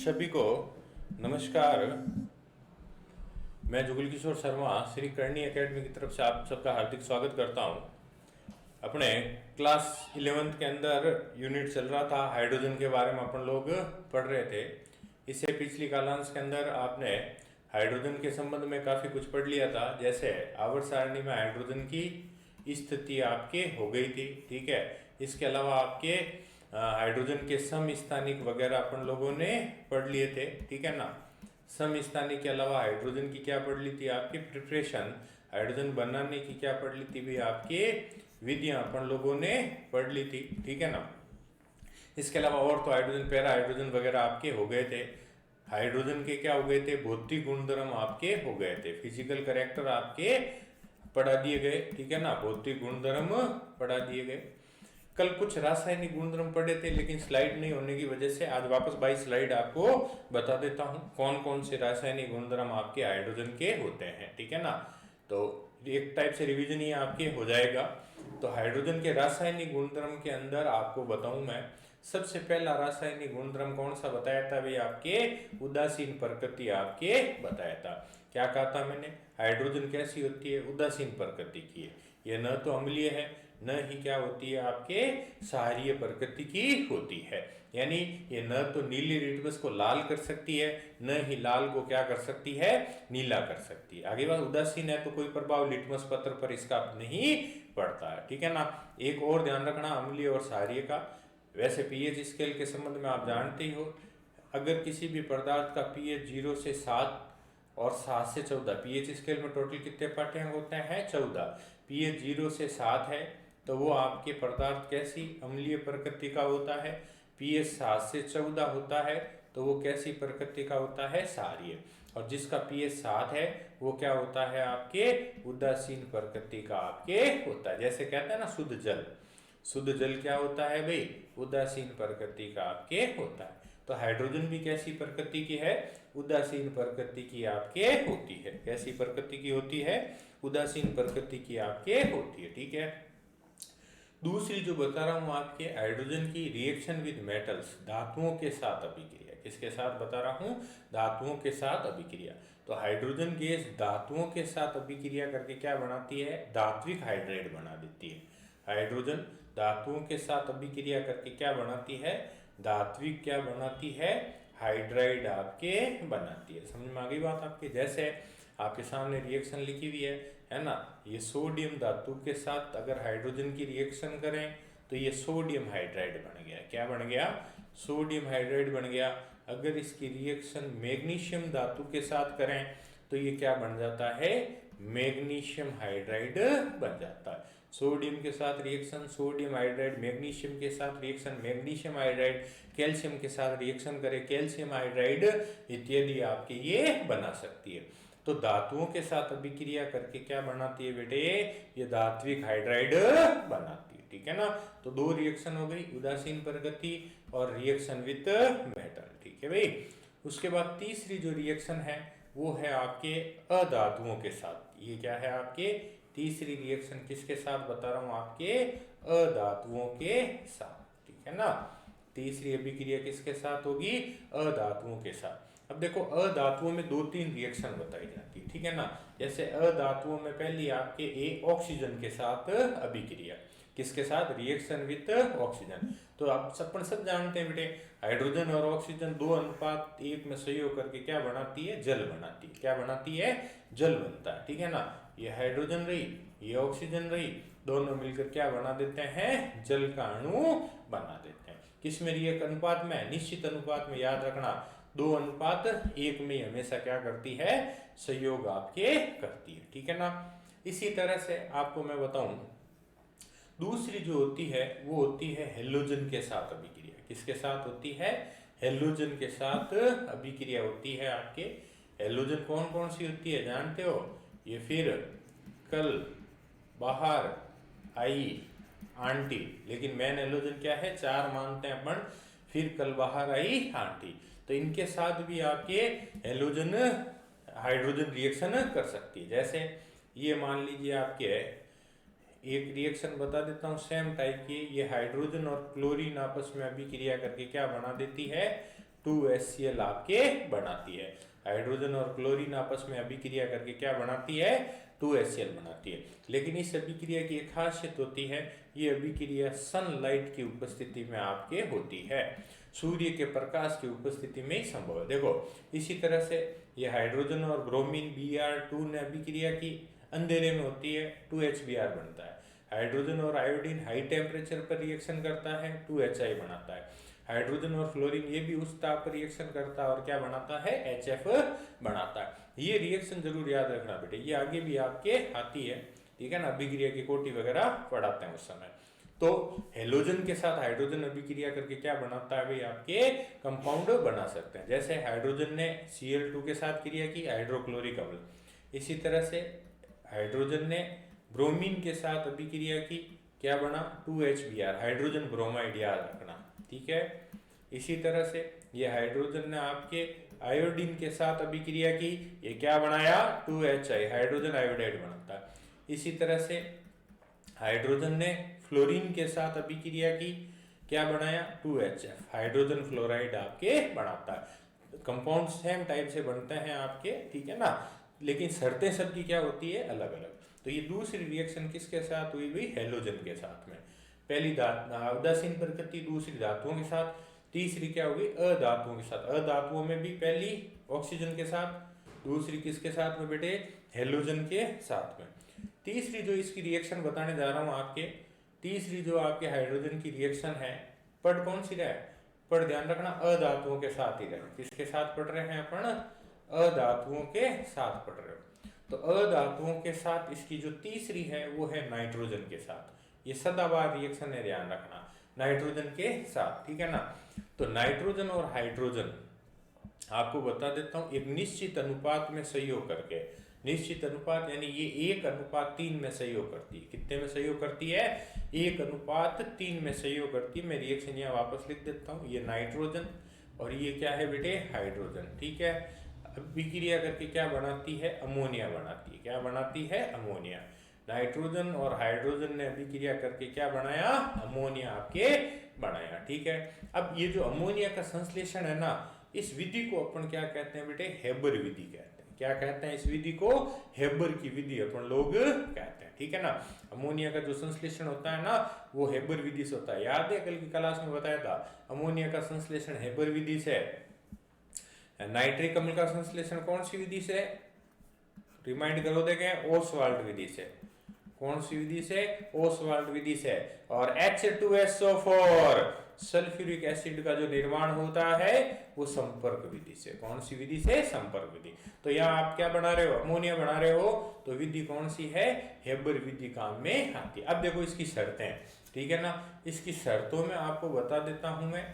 सभी को नमस्कार। मैं जुगल किशोर शर्मा श्री करणी एकेडमी की तरफ से आप सबका हार्दिक स्वागत करता हूं। अपने क्लास 11th के अंदर यूनिट चल रहा था, हाइड्रोजन के बारे में अपन लोग पढ़ रहे थे। इससे पिछली कालांश के अंदर आपने हाइड्रोजन के संबंध में काफ़ी कुछ पढ़ लिया था, जैसे आवर्त सारणी में हाइड्रोजन की स्थिति आपके हो गई थी। ठीक है, इसके अलावा आपके हाइड्रोजन के समस्थानिक वगैरह अपन लोगों ने पढ़ लिए थे। ठीक है ना, समस्थानिक के अलावा हाइड्रोजन की क्या पढ़ ली थी, आपकी प्रिपरेशन, हाइड्रोजन बनाने की क्या पढ़ ली थी भी, आपके विधियां अपन लोगों ने पढ़ ली थी। ठीक है ना, इसके अलावा और तो हाइड्रोजन, पैरा हाइड्रोजन वगैरह आपके हो गए थे। हाइड्रोजन के क्या हो गए थे, भौतिक गुणधर्म आपके हो गए थे, फिजिकल कैरेक्टर आपके पढ़ा दिए गए। ठीक है ना, भौतिक गुणधर्म पढ़ा दिए गए। कल कुछ रासायनिक गुणधर्म पढ़े थे, लेकिन स्लाइड नहीं होने की वजह से आज वापस 22 स्लाइड आपको बता देता हूं कौन कौन से रासायनिक गुणधर्म आपके हाइड्रोजन के होते हैं। ठीक है ना, तो एक टाइप से रिवीजन ही आपके हो जाएगा। तो हाइड्रोजन के रासायनिक गुणधर्म के अंदर आपको बताऊं मैं, सबसे पहला रासायनिक गुणधर्म कौन सा बताया था भाई, आपके उदासीन प्रकृति आपके बताया था। क्या कहा था मैंने, हाइड्रोजन कैसी होती है, उदासीन प्रकृति की है। यह न तो अम्लीय है, न ही क्या होती है आपके क्षारीय प्रकृति की होती है। यानी ये न तो नीली लिटमस को लाल कर सकती है, न ही लाल को क्या कर सकती है, नीला कर सकती है। आगे बात, उदासीन है तो कोई प्रभाव लिटमस पत्र पर इसका नहीं पड़ता है। ठीक है ना, एक और ध्यान रखना अम्लीय और क्षारीय का। वैसे पीएच स्केल के संबंध में आप जानते ही हो, अगर किसी भी पदार्थ का पीएच 0 से 7 और 7 से 14, पीएच स्केल में टोटल कितने पाठ्यांक होते हैं, 14। पीएच 0 से 7 है तो वो आपके पदार्थ कैसी, अम्लीय प्रकृति का होता है। पीएच 7 से 14 होता है तो वो कैसी प्रकृति का होता है, क्षारीय। और जिसका पीएच 7 है वो क्या होता है, आपके उदासीन प्रकृति का आपके होता है। जैसे कहते हैं ना शुद्ध जल, शुद्ध जल क्या होता है भाई, उदासीन प्रकृति का आपके होता है। तो हाइड्रोजन भी कैसी प्रकृति की है, उदासीन प्रकृति की आपके होती है। कैसी प्रकृति की होती है, उदासीन प्रकृति की आपके होती है। ठीक है, दूसरी जो बता रहा हूं आपके, हाइड्रोजन की रिएक्शन विद मेटल्स, धातुओं के साथ अभिक्रिया। किसके साथ बता रहा हूं, धातुओं के साथ अभिक्रिया। तो हाइड्रोजन गैस धातुओं के साथ अभिक्रिया करके क्या बनाती है, धात्विक हाइड्राइड बना देती है। हाइड्रोजन धातुओं के साथ अभिक्रिया करके क्या बनाती है, धात्विक क्या बनाती है, हाइड्राइड आपके बनाती है। समझ में आ गई बात आपके। जैसे आपके सामने रिएक्शन लिखी हुई है ना, ये सोडियम धातु के साथ अगर हाइड्रोजन की रिएक्शन करें तो ये सोडियम हाइड्राइड बन गया। क्या बन गया, सोडियम हाइड्राइड बन गया। अगर इसकी रिएक्शन मैग्नीशियम धातु के साथ करें तो ये क्या बन जाता है, मैग्नीशियम हाइड्राइड बन जाता है। सोडियम के साथ रिएक्शन सोडियम हाइड्राइड, मैग्नीशियम के साथ रिएक्शन मैग्नीशियम हाइड्राइड, कैल्शियम के साथ रिएक्शन करें कैल्शियम हाइड्राइड इत्यादि आपके ये बना सकती है। तो धातुओं के साथ अभिक्रिया करके क्या बनाती है बेटे, ये धात्विक हाइड्राइड बनाती है। ठीक है ना, तो दो रिएक्शन हो गई, उदासीन प्रकृति और रिएक्शन विद मेटल। ठीक है भाई। उसके बाद तीसरी जो रिएक्शन है वो है आपके अधातुओं के साथ। ये क्या है आपके, तीसरी रिएक्शन किसके साथ बता रहा हूं, आपके अधातुओं के साथ। ठीक है ना, तीसरी अभिक्रिया किसके साथ होगी, अधातुओं के साथ। अब देखो अधातुओं में 2-3 रिएक्शन बताई जाती है। ठीक है ना, जैसे अधातुओं में पहली आपके ऑक्सीजन के साथ अभिक्रिया, किसके साथ, रिएक्शन विद ऑक्सीजन। तो आप सब जानते हैं बेटे, हाइड्रोजन और ऑक्सीजन 2:1 में सहयोग करके क्या बनाती है, जल बनाती है। क्या बनाती है, जल बनता है। ठीक है ना, ये हाइड्रोजन रही, ये ऑक्सीजन रही, दोनों मिलकर क्या बना देते हैं, जल का अणु बना देते हैं। किसमें, एक अनुपात में, निश्चित अनुपात में। याद रखना 2:1 में हमेशा क्या करती है, सहयोग आपके करती है। ठीक है ना, इसी तरह से आपको मैं बताऊं, दूसरी जो होती है वो होती है हेलोजन के साथ अभिक्रिया। किसके साथ होती है, हेलोजन के साथ अभिक्रिया होती है आपके। हेलोजन कौन कौन सी होती है जानते हो, ये फिर कल बाहर आई आंटी, लेकिन मेन हेलोजन क्या है, 4 मानते हैं अपन, फिर कल बाहर आई आंटी। तो इनके साथ भी आपके हेलोजन हाइड्रोजन रिएक्शन कर सकती है। जैसे ये मान लीजिए आपके एक रिएक्शन बता देता हूँ सेम टाइप की, ये हाइड्रोजन और क्लोरीन आपस में अभिक्रिया करके क्या बना देती है, 2HCl आपके बनाती है। हाइड्रोजन और क्लोरीन आपस में अभिक्रिया करके क्या बनाती है? 2HCl बनाती है। लेकिन इस अभिक्रिया की एक खासियत होती है, ये अभिक्रिया सनलाइट की उपस्थिति में आपके होती है, सूर्य के प्रकाश की उपस्थिति में ही संभव है। देखो इसी तरह से ये हाइड्रोजन और ब्रोमीन Br2 ने अभिक्रिया की, अंधेरे में होती है, 2HBr बनता है। हाइड्रोजन और आयोडीन हाई टेम्परेचर पर रिएक्शन करता है, 2HI बनाता है। हाइड्रोजन और फ्लोरीन ये भी उस ताप पर रिएक्शन करता है और क्या बनाता है? HF बनाता है। ये रिएक्शन जरूर याद रखना बेटे, ये आगे भी आपके आती है, ठीक है ना, अभिक्रिया की कोटि वगैरह पढ़ाते हैं उस समय। तो हेलोजन के साथ हाइड्रोजन अभिक्रिया करके क्या बनाता है भाई? आपके कंपाउंड बना सकते हैं। जैसे हाइड्रोजन ने Cl2 के साथ क्रिया की, हाइड्रोक्लोरिक अम्ल। इसी तरह से हाइड्रोजन ने ब्रोमीन के साथ अभिक्रिया की, क्या बना? 2HBr, हाइड्रोजन ब्रोमाइड, याद रखना, ठीक है। इसी तरह से ये हाइड्रोजन ने आपके आयोडीन के साथ अभिक्रिया की, ये क्या बनाया? 2HI, हाइड्रोजन आयोडाइड बनता है। इसी तरह से हाइड्रोजन ने फ्लोरीन के साथ अभिक्रिया की, क्या बनाया? 2HF, हाइड्रोजन फ्लोराइड आपके बनाता है। कंपाउंड सेम टाइप से बनते हैं आपके, ठीक है ना, लेकिन शर्तें सबकी क्या होती है? अलग अलग। तो ये दूसरी रिएक्शन किसके साथ हुई हुई? हेलोजन के साथ में। पहली उदासीन प्रकृति, दूसरी धातुओं के साथ, तीसरी क्या होगी? अधातुओं के साथ। अधातुओं में भी पहली ऑक्सीजन के साथ, दूसरी किसके साथ में बेटे? हेलोजन के साथ में। तीसरी जो इसकी रिएक्शन बताने जा रहा हूं आपके, तीसरी जो आपके हाइड्रोजन की रिएक्शन है, पढ़ कौन सी रहे? पढ़ ध्यान रखना, अधातुओं के साथ ही रहे। किसके साथ पढ़ रहे हैं अपन? अधातुओं के साथ पढ़ रहे हो। तो अधातुओं के साथ इसकी जो तीसरी है वो है नाइट्रोजन के साथ। ये सदाबहार रिएक्शन है, ध्यान रखना, नाइट्रोजन के साथ, ठीक है ना। तो नाइट्रोजन और हाइड्रोजन आपको बता देता हूं, एक निश्चित अनुपात में सहयोग करके, निश्चित अनुपात यानी ये 1:3 में सहयोग करती है। कितने में सहयोग करती है? 1:3 में सहयोग करती है। मैं रिएक्शन यहाँ वापस लिख देता हूँ, ये नाइट्रोजन और ये क्या है बेटे? हाइड्रोजन, ठीक है। अभिक्रिया करके क्या बनाती है? अमोनिया बनाती है। क्या बनाती है? अमोनिया। नाइट्रोजन और हाइड्रोजन ने अभिक्रिया करके क्या बनाया? अमोनिया आपके बनाया, ठीक है। अब ये जो अमोनिया का संश्लेषण है ना, इस विधि को अपन क्या कहते हैं बेटे? हेबर विधि कहते हैं। क्या कहते हैं इस विधि को? हेबर की विधि अपन लोग कहते हैं, ठीक है ना। अमोनिया का जो संश्लेषण होता है ना, वो हेबर विधि से होता है। याद है कल की क्लास में बताया था, अमोनिया का संश्लेषण हेबर विधि से। नाइट्रिक अम्ल का संश्लेषण कौन सी विधि से? रिमाइंड करो, देखें, ओसवाल्ड विधि से। कौन सी विधि से? ओसवाल्ड विधि से। और H2SO4 सल्फ्यूरिक एसिड का जो निर्माण होता है वो संपर्क विधि से। कौन सी विधि से? संपर्क विधि। तो यहाँ आप क्या बना रहे हो? अमोनिया बना रहे हो, तो विधि कौन सी है? हेबर विधि काम में आती है। अब देखो इसकी शर्तें, ठीक है ना। इसकी शर्तों में आपको बता देता हूं मैं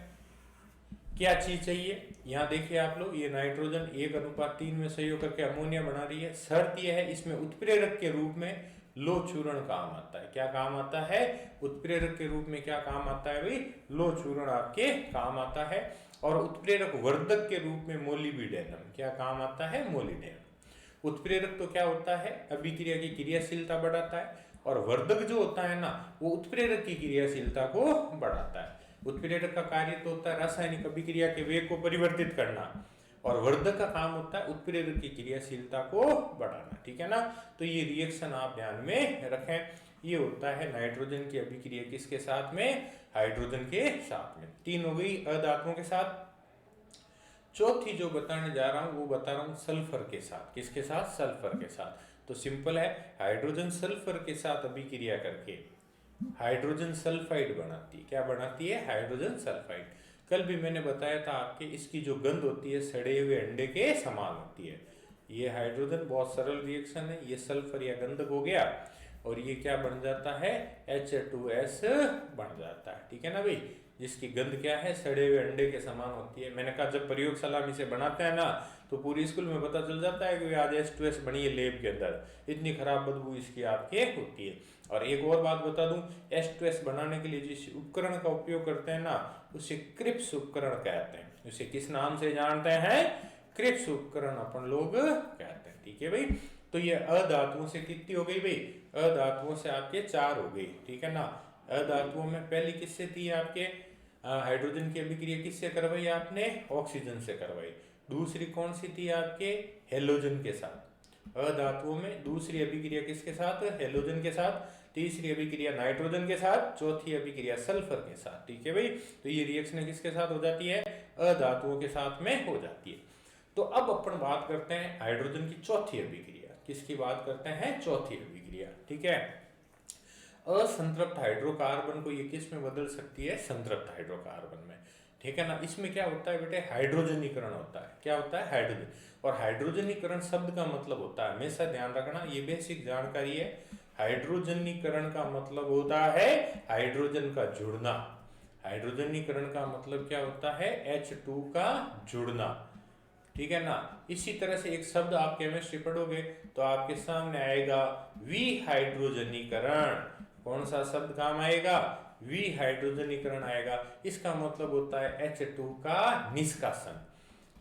क्या चीज चाहिए। यहाँ देखिए आप लोग, ये नाइट्रोजन 1:3 में सहयोग करके अमोनिया बना रही है। शर्त यह है, इसमें उत्प्रेरक के रूप में लो चूर्ण काम आता है। क्या काम आता है? उत्प्रेरक के रूप में क्या काम आता है भाई? लो चूर्ण आपके काम आता है। और उत्प्रेरक वर्धक के रूप में मोलिब्डेनम क्या काम आता है? मोलिब्डेनम। उत्प्रेरक तो क्या होता है? अभिक्रिया की क्रियाशीलता बढ़ाता है, और वर्धक जो होता है ना, वो उत्प्रेरक की क्रियाशीलता को बढ़ाता है। उत्प्रेरक का कार्य तो होता है रासायनिक अभिक्रिया के वेग को परिवर्तित करना, और वर्धक का काम होता है उत्प्रेरक की क्रियाशीलता को बढ़ाना, ठीक है ना। तो ये रिएक्शन आप ध्यान में रखें। ये होता है नाइट्रोजन की अभिक्रिया किसके साथ में? हाइड्रोजन के साथ में। 3 हो गई अधातुओं के साथ। चौथी जो बताने जा रहा हूं वो बता रहा हूं सल्फर के साथ। किसके साथ? सल्फर के साथ। तो सिंपल है, हाइड्रोजन सल्फर के साथ अभिक्रिया करके हाइड्रोजन सल्फाइड बनाती है। क्या बनाती है? Hydrogen sulphide. कल भी मैंने बताया था आपके, इसकी जो गंध होती है सड़े हुए अंडे के समान होती है। ये हाइड्रोजन बहुत सरल रिएक्शन है, ये सल्फर या गंधक हो गया, और ये क्या बन जाता है? H2S बन जाता है, ठीक है ना भाई। जिसकी गंध क्या है? सड़े हुए अंडे के समान होती है। मैंने कहा जब प्रयोगशाला में इसे बनाते हैं ना, तो पूरी स्कूल में पता चल जाता है कि आज H2S बनी है लैब के अंदर। इतनी खराब बदबू इसकी आपके होती है। और एक और बात बता दूं, H2S बनाने के लिए जिस उपकरण का उपयोग करते हैं ना, उसे क्रिप्स उपकरण कहते हैं। उसे किस नाम से जानते हैं? क्रिप्स उपकरण अपन लोग कहते हैं, ठीक है भाई। तो ये अधातुओं से कितनी हो गई भाई? अधातुओं से आपके 4 हो गई, ठीक है ना। अधातुओं में पहली किससे थी? आपके हाइड्रोजन की अभिक्रिया किससे करवाई आपने? ऑक्सीजन से करवाई। दूसरी कौन सी थी आपके? हेलोजन के साथ। अधातुओं में दूसरी अभिक्रिया किसके साथ? हेलोजन के साथ। तीसरी अभिक्रिया नाइट्रोजन के साथ। चौथी अभिक्रिया सल्फर के साथ। ठीक है भाई, तो ये रिएक्शन किसके साथ हो जाती है? अधातुओं के साथ में हो जाती है। तो अब अपन बात करते हैं हाइड्रोजन की चौथी अभिक्रिया। किसकी बात करते हैं? चौथी अभिक्रिया। ठीक है, असंतृप्त हाइड्रोकार्बन को ये किस में बदल सकती है? संतृप्त हाइड्रोकार्बन में। ठीक है ना। इसमें क्या होता है बेटे? हाइड्रोजनीकरण होता है। क्या होता है? हाइड्रोजन। और हाइड्रोजनीकरण शब्द का मतलब होता है, हमेशा ध्यान रखना, ये बेसिक जानकारी है, हाइड्रोजनीकरण का मतलब होता है हाइड्रोजन का जुड़ना। हाइड्रोजनीकरण का मतलब क्या होता है? H2 का जुड़ना। ठीक है ना। इसी तरह से एक शब्द आप केमिस्ट्री पढ़ोगे तो आपके सामने आएगा विहाइड्रोजनीकरण। कौन सा शब्द काम आएगा? विहाइड्रोजनीकरण आएगा। इसका मतलब होता है H2 का निष्कासन।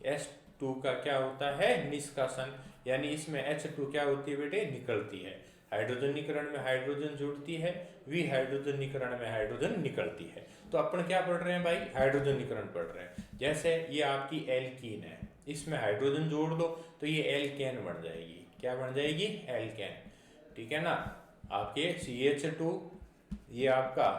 H2 का क्या होता है? निष्कासन। यानी इसमें H2 क्या होती है बेटे? निकलती है। हाइड्रोजनीकरण में हाइड्रोजन जुड़ती है, विहाइड्रोजनीकरण में हाइड्रोजन निकलती है। तो अपन क्या पढ़ रहे हैं भाई? हाइड्रोजनीकरण पढ़ रहे हैं। जैसे ये आपकी एल्कीन है, इसमें हाइड्रोजन जोड़ दो तो ये एल्केन बन जाएगी। क्या बन जाएगी? एल्केन। ठीक है ना। आपके CH2, ये आपका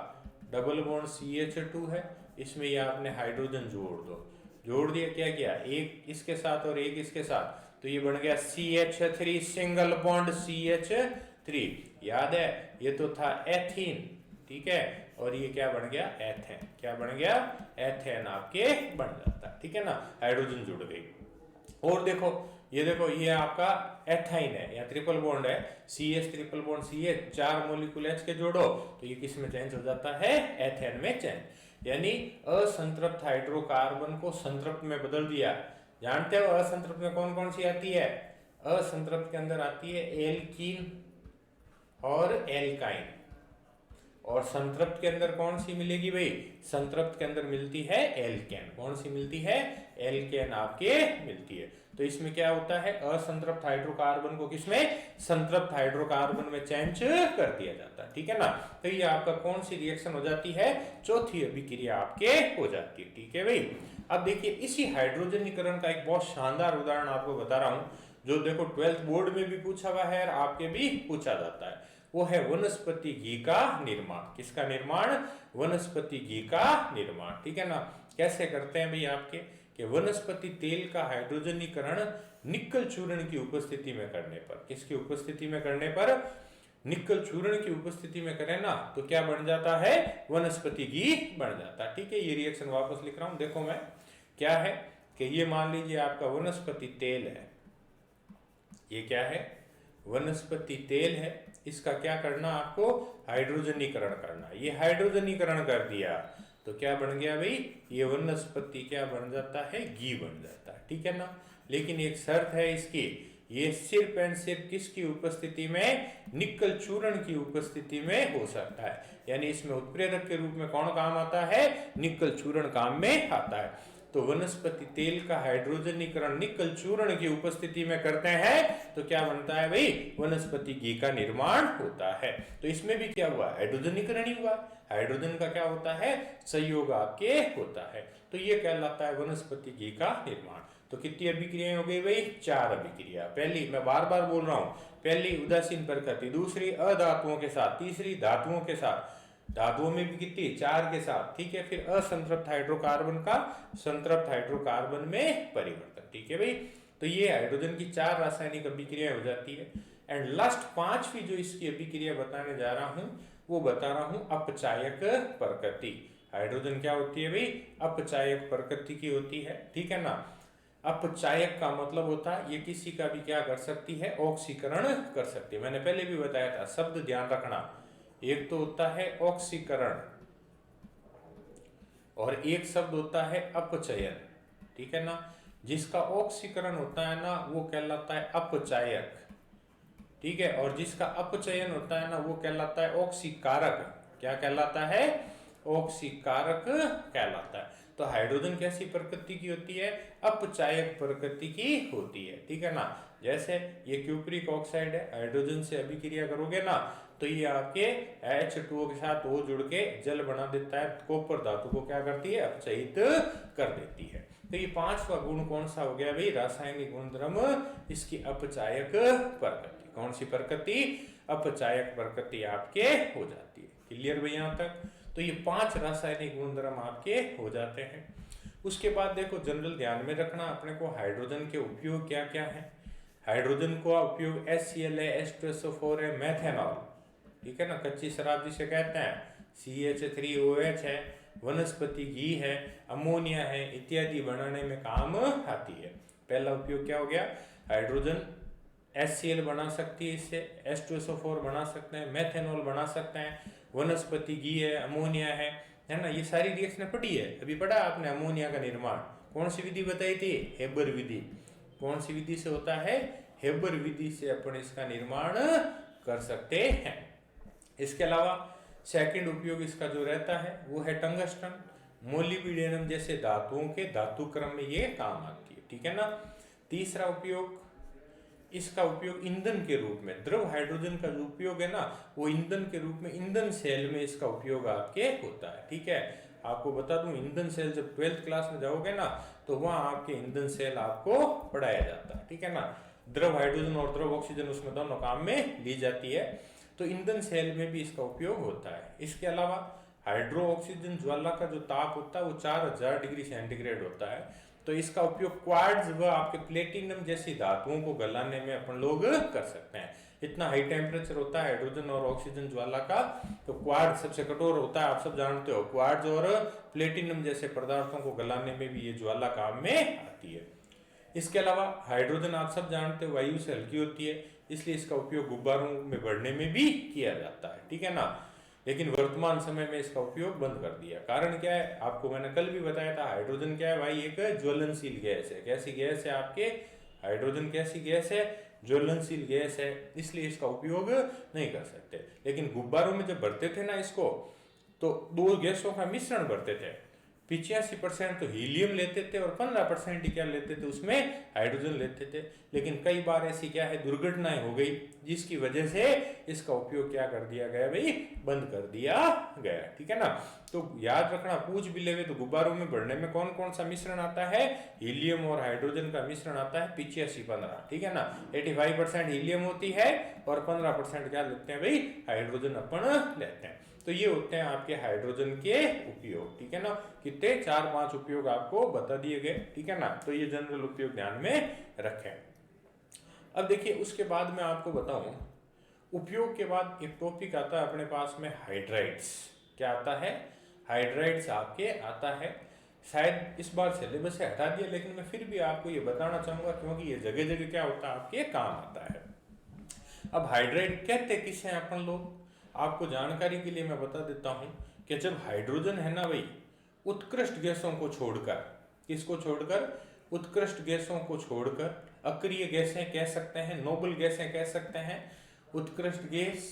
डबल बॉन्ड CH2 है, इसमें ये आपने हाइड्रोजन जोड़ दो। जोड़ दिया, क्या किया? एक इसके साथ और एक इसके साथ, तो ये बन गया CH3, सिंगल बॉन्ड CH3। याद है, ये तो था एथीन। ठीक है, और ये क्या बन गया? एथेन। क्या बन गया? एथेन आपके बन जाता। ठीक है ना, हाइड्रोजन जुड़ गई। और देखो, ये देखो, ये आपका एथाइन है, या ट्रिपल बॉन्ड है, CH triple bond CH, 4 molecule H के जोड़ो तो ये किस में चेंज हो जाता है? एथेन में चेंज। यानी असंतृप्त हाइड्रोकार्बन को संतृप्त में बदल दिया। जानते हो असंतृप्त में कौन कौन सी आती है? असंतृप्त के अंदर आती है एल्कीन और एल्काइन। और संतृप्त के अंदर कौन सी मिलेगी भाई? संतृप्त के अंदर मिलती है एल्केन। कौन सी मिलती है? एल्केन आपके मिलती है। तो इसमें क्या होता है? असंतृप्त हाइड्रोकार्बन को किसमें? संतृप्त हाइड्रोकार्बन में चेंज कर दिया जाता है। ठीक है ना। तो ये आपका कौन सी रिएक्शन हो जाती है? चौथी अभिक्रिया आपके हो जाती है। ठीक है भाई। अब देखिए, इसी हाइड्रोजनीकरण का एक बहुत शानदार उदाहरण आपको बता रहा हूं, जो देखो 12th बोर्ड में भी पूछा हुआ है और आपके भी पूछा जाता है। वो है वनस्पति घी का निर्माण। किसका निर्माण? वनस्पति घी का निर्माण। ठीक है ना। कैसे करते हैं भाई आपके? कि वनस्पति तेल का हाइड्रोजनीकरण निकल चूर्ण की उपस्थिति में करने पर, किसकी उपस्थिति में करने पर? निकल चूर्ण की उपस्थिति में करें ना, तो क्या बन जाता है? वनस्पति घी बन जाता है। ठीक है, ये रिएक्शन वापस लिख रहा हूं, देखो मैं, क्या है कि ये मान लीजिए आपका वनस्पति तेल है। ये क्या है? वनस्पति तेल है। इसका क्या करना आपको? हाइड्रोजनीकरण करना। ये हाइड्रोजनीकरण कर दिया तो क्या बन गया भाई? ये वनस्पति क्या बन जाता है? घी बन जाता है। ठीक है ना। लेकिन एक शर्त है इसकी, ये सिर्फ एंड सिर्फ किसकी उपस्थिति में? निकल चूर्ण की उपस्थिति में हो सकता है। यानी इसमें उत्प्रेरक के रूप में कौन काम आता है? निकल चूर्ण काम में आता है। तो वनस्पति तेल का हाइड्रोजनीकरण निकल चूर्ण की उपस्थिति में करते हैं तो क्या बनता है भाई? वनस्पति घी का निर्माण होता है। तो इसमें भी क्या हुआ? हाइड्रोजनीकरण ही हुआ। हाइड्रोजन का क्या होता है? संयोग आपके होता है। तो ये कहलाता है वनस्पति घी का निर्माण। तो कितनी अभिक्रियाएं हो गई भाई? 4 अभिक्रिया। पहली, मैं बार बार बोल रहा हूं, पहली उदासीन प्रकृति, दूसरी अधातुओं के साथ, तीसरी धातुओं के साथ, धातुओं में भी कितनी? 4 के साथ। ठीक है, फिर असंतृप्त हाइड्रोकार्बन का संतृप्त हाइड्रोकार्बन में परिवर्तन। ठीक है भाई। तो ये हाइड्रोजन की 4 रासायनिक अभिक्रियाएं हो जाती है। एंड लास्ट 5वीं जो इसकी अभिक्रिया बताने जा रहा हूं, वो बता रहा हूं अपचायक प्रकृति। हाइड्रोजन क्या होती है भाई? अपचायक प्रकृति की होती है। ठीक है ना। अपचायक का मतलब होता है ये किसी का भी क्या कर सकती है? ऑक्सीकरण कर सकती है। मैंने पहले भी बताया था, शब्द ध्यान रखना, एक तो होता है ऑक्सीकरण और एक शब्द होता है अपचयन। ठीक है ना। जिसका ऑक्सीकरण होता है ना, वो कहलाता है अपचायक। ठीक है, और जिसका अपचयन होता है ना, वो कहलाता है ऑक्सीकारक। क्या कहलाता है? ऑक्सीकारक कहलाता है। तो हाइड्रोजन कैसी प्रकृति की होती है? अपचायक प्रकृति की होती है, ठीक है ना। जैसे ये क्यूप्रिक ऑक्साइड है, हाइड्रोजन से अभिक्रिया करोगे ना तो ये आपके H2O के साथ O जुड़ के जल बना देता है, कॉपर धातु को क्या करती है? अपचयित कर देती है। तो ये पांचवा गुण कौन सा हो गया भाई? रासायनिक गुणधर्म इसकी अपचायक प्रकृति। कौन सी प्रकृति? अपचायक प्रकृति आपके हो जाती है। क्लियर भाई यहाँ तक? तो ये 5 रासायनिक गुणधर्म आपके हो जाते हैं। उसके बाद देखो जनरल ध्यान में रखना अपने को हाइड्रोजन के उपयोग क्या क्या है। हाइड्रोजन का उपयोग HCl है, H2SO4 है, मेथेनॉल, ठीक है ना, कच्ची शराब जिसे कहते हैं, CH3OH है, वनस्पति घी है, अमोनिया है इत्यादि बनाने में काम आती है। पहला उपयोग क्या हो गया? हाइड्रोजन HCl बना सकती है, इससे H2SO4 बना सकते हैं, मेथेनॉल बना सकते हैं, वनस्पति घी है, अमोनिया है ना। ये सारी रिएक्शन पढ़ी है, अभी पढ़ा आपने अमोनिया का निर्माण कौन सी विधि बताई थी? हेबर विधि। कौन सी विधि से होता है? हेबर विधि से अपन इसका निर्माण कर सकते हैं। इसके अलावा सेकंड उपयोग इसका जो रहता है वो है टंगस्टन, मोलिब्डेनम जैसे धातुओं के धातु क्रम में ये काम आती है, ठीक है ना। तीसरा उपयोग, इसका उपयोग ईंधन के रूप में, द्रव हाइड्रोजन का जो उपयोग है ना वो ईंधन के रूप में ईंधन सेल में इसका उपयोग आपके होता है, ठीक है। आपको बता दूं ईंधन सेल जब 12th क्लास में जाओगे ना तो वहां आपके ईंधन सेल आपको पढ़ाया जाता है, ठीक है ना। द्रव हाइड्रोजन और द्रव ऑक्सीजन उसमें दोनों काम में ली जाती है, तो ईंधन सेल में भी इसका उपयोग होता है। इसके अलावा हाइड्रो ऑक्सीजन ज्वाला का जो ताप होता है वो 4000 डिग्री सेंटीग्रेड होता है, तो इसका उपयोग क्वार्ट्ज व आपके प्लेटिनम जैसी धातुओं को गलाने में अपन लोग कर सकते हैं। इतना हाई टेम्परेचर होता है हाइड्रोजन और ऑक्सीजन ज्वाला का, तो क्वार्ट्ज सबसे कठोर होता है, आप सब जानते हो। क्वार्ट्ज और प्लेटिनम जैसे पदार्थों को गलाने में भी ये ज्वाला काम में आती है। इसके अलावा हाइड्रोजन आप सब जानते हो वायु से हल्की होती है, इसलिए इसका उपयोग गुब्बारों में बढ़ने में भी किया जाता है, ठीक है ना। लेकिन वर्तमान समय में इसका उपयोग बंद कर दिया। कारण क्या है? आपको मैंने कल भी बताया था, हाइड्रोजन क्या है भाई? एक ज्वलनशील गैस है। कैसी गैस है आपके? हाइड्रोजन कैसी गैस है? ज्वलनशील गैस है, इसलिए इसका उपयोग नहीं कर सकते। लेकिन गुब्बारों में जब भरते थे ना इसको, तो 2 गैसों का मिश्रण भरते थे, 85% तो हीलियम लेते थे और 15% ही क्या लेते थे? उसमें हाइड्रोजन लेते थे। लेकिन कई बार ऐसी क्या है दुर्घटनाएं हो गई, जिसकी वजह से इसका उपयोग क्या कर दिया गया भाई? बंद कर दिया गया, ठीक है ना। तो याद रखना, पूछ भी लेवे तो गुब्बारों में भरने में कौन कौन सा मिश्रण आता है? हीलियम और हाइड्रोजन का मिश्रण आता है 85-15, ठीक है ना। 85% हीलियम होती है और 15% क्या लेते हैं भाई? हाइड्रोजन अपन लेते हैं। तो ये होते हैं आपके हाइड्रोजन के उपयोग, ठीक है ना। कितने? 4-5 उपयोग आपको बता दिए गए, ठीक है ना। तो ये जनरल उपयोग ध्यान में रखें। अब देखिए उसके बाद मैं आपको बताऊं, उपयोग के बाद एक टॉपिक आता है अपने पास में, हाइड्राइड्स। क्या आता है? हाइड्राइड्स आपके आता है। शायद इस बार सिलेबस से हटा दिया, लेकिन मैं फिर भी आपको ये बताना चाहूंगा क्योंकि ये जगह जगह क्या होता है आपके काम आता है। अब हाइड्राइड कहते किसे हैं अपन लोग? आपको जानकारी के लिए मैं बता देता हूं कि जब हाइड्रोजन है ना भाई, उत्कृष्ट गैसों को छोड़कर, किसको छोड़कर? उत्कृष्ट गैसों को छोड़कर, अक्रिय गैसें कह सकते हैं, नोबल गैसें कह सकते हैं, उत्कृष्ट गैस,